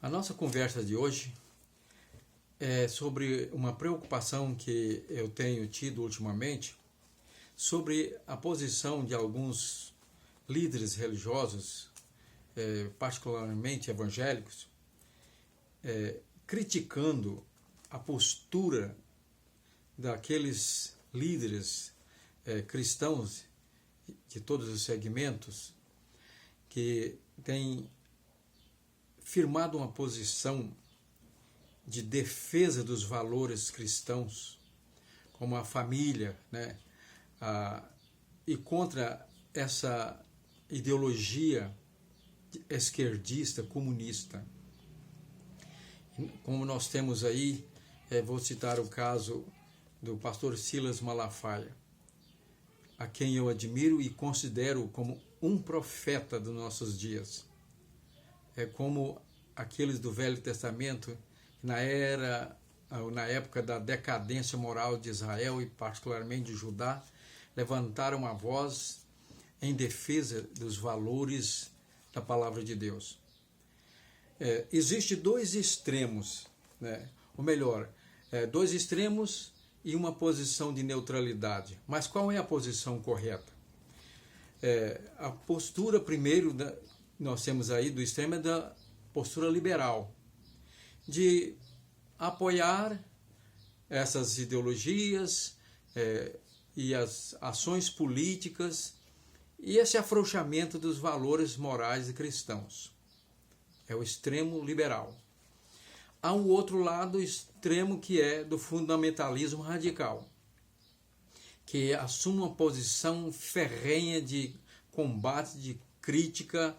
A nossa conversa de hoje é sobre uma preocupação que eu tenho tido ultimamente sobre a posição de alguns líderes religiosos, particularmente evangélicos, criticando a postura daqueles líderes cristãos de todos os segmentos que têm firmado uma posição de defesa dos valores cristãos, como a família, né? E contra essa ideologia esquerdista, comunista. Como nós temos aí, vou citar o caso do pastor Silas Malafaia, a quem eu admiro e considero como um profeta dos nossos dias. É como aqueles do Velho Testamento, na época da decadência moral de Israel e particularmente de Judá, levantaram a voz em defesa dos valores da palavra de Deus. Existe dois extremos, né? Ou melhor, dois extremos e uma posição de neutralidade. Mas qual é a posição correta? A postura, primeiro, nós temos aí do extremo, é da postura liberal, de apoiar essas ideologias e as ações políticas e esse afrouxamento dos valores morais e cristãos. É o extremo liberal. Há um outro lado extremo que é do fundamentalismo radical, que assume uma posição ferrenha de combate, de crítica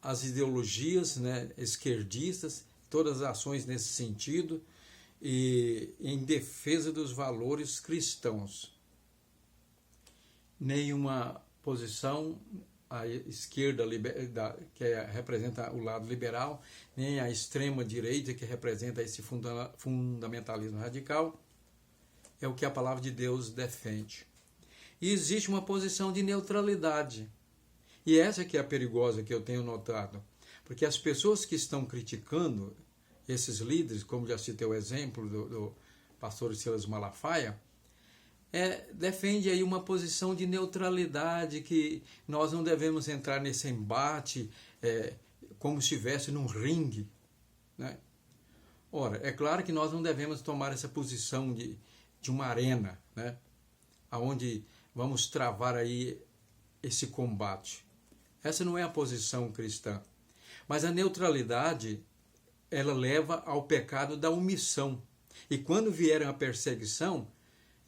às ideologias, né, esquerdistas, todas as ações nesse sentido, e em defesa dos valores cristãos. Nenhuma posição à esquerda, que representa o lado liberal, nem a extrema direita, que representa esse fundamentalismo radical, é o que a palavra de Deus defende. E existe uma posição de neutralidade. E essa que é a perigosa que eu tenho notado. Porque as pessoas que estão criticando esses líderes, como já citei o exemplo do pastor Silas Malafaia, defende aí uma posição de neutralidade, que nós não devemos entrar nesse embate como se estivesse num ringue, né? Ora, é claro que nós não devemos tomar essa posição de uma arena, né, onde vamos travar aí esse combate. Essa não é a posição cristã. Mas a neutralidade, ela leva ao pecado da omissão. E quando vier a perseguição,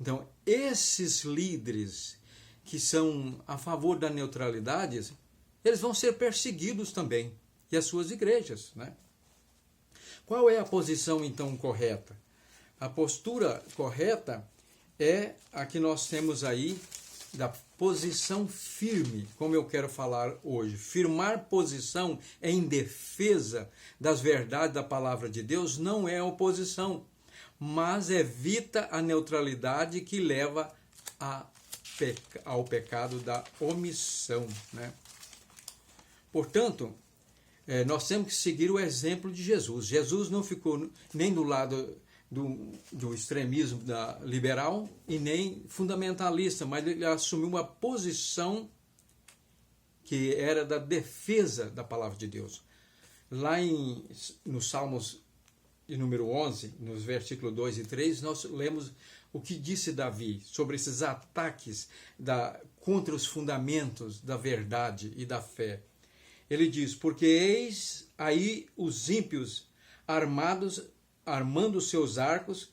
então esses líderes que são a favor da neutralidade, eles vão ser perseguidos também, e as suas igrejas, né? Qual é a posição então correta? A postura correta é a que nós temos aí da posição firme, como eu quero falar hoje. Firmar posição em defesa das verdades da palavra de Deus não é oposição, mas evita a neutralidade que leva ao pecado da omissão, né? Portanto, nós temos que seguir o exemplo de Jesus. Jesus não ficou nem do lado do extremismo liberal e nem fundamentalista, mas ele assumiu uma posição que era da defesa da palavra de Deus. Lá no Salmos de número 11, nos versículos 2 e 3, nós lemos o que disse Davi sobre esses ataques contra os fundamentos da verdade e da fé. Ele diz: porque eis aí os ímpios armando seus arcos,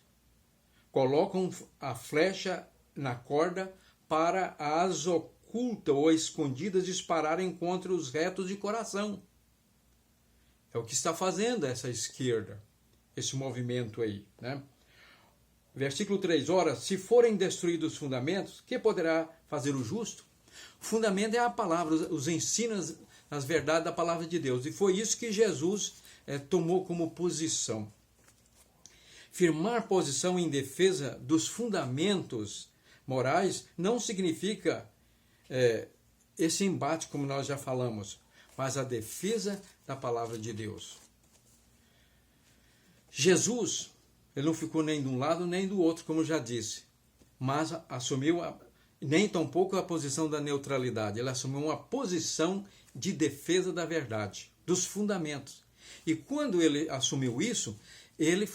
colocam a flecha na corda para as ocultas ou escondidas dispararem contra os retos de coração. É o que está fazendo essa esquerda, esse movimento aí, né? Versículo 3, ora, se forem destruídos os fundamentos, que poderá fazer o justo? O fundamento é a palavra, os ensinos, as verdades da palavra de Deus. E foi isso que Jesus tomou como posição. Firmar posição em defesa dos fundamentos morais não significa esse embate, como nós já falamos, mas a defesa da palavra de Deus. Jesus, ele não ficou nem de um lado nem do outro, como eu já disse, mas assumiu nem tampouco a posição da neutralidade. Ele assumiu uma posição de defesa da verdade, dos fundamentos. E quando ele assumiu isso, ele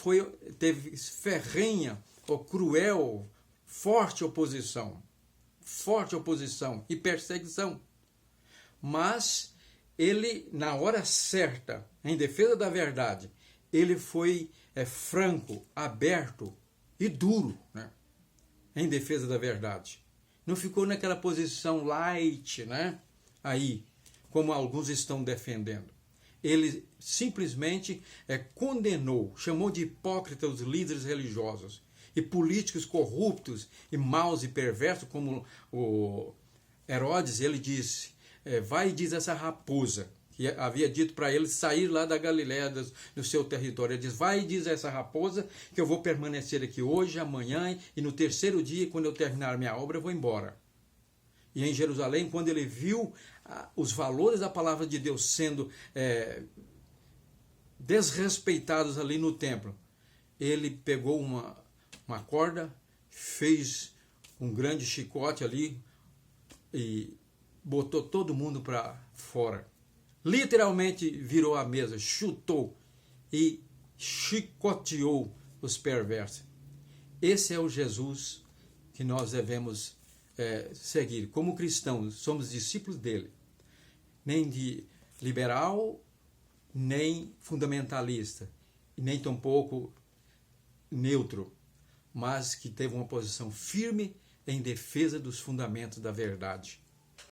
teve ferrenha ou cruel, forte oposição e perseguição. Mas ele, na hora certa, em defesa da verdade, ele foi franco, aberto e duro, né? Em defesa da verdade. Não ficou naquela posição light, né? Aí, como alguns estão defendendo. Ele simplesmente condenou, chamou de hipócrita os líderes religiosos e políticos corruptos e maus e perversos, como o Herodes. Ele disse, vai e diz essa raposa, que havia dito para ele sair lá da Galiléia, do seu território. Ele diz, vai e diz a essa raposa que eu vou permanecer aqui hoje, amanhã e no terceiro dia, quando eu terminar a minha obra, eu vou embora. E em Jerusalém, quando ele viu os valores da palavra de Deus sendo desrespeitados ali no templo, ele pegou uma corda, fez um grande chicote ali e botou todo mundo para fora. Literalmente virou a mesa, chutou e chicoteou os perversos. Esse é o Jesus que nós devemos seguir. Como cristãos, somos discípulos dele. Nem de liberal, nem fundamentalista, e nem tampouco neutro, mas que teve uma posição firme em defesa dos fundamentos da verdade.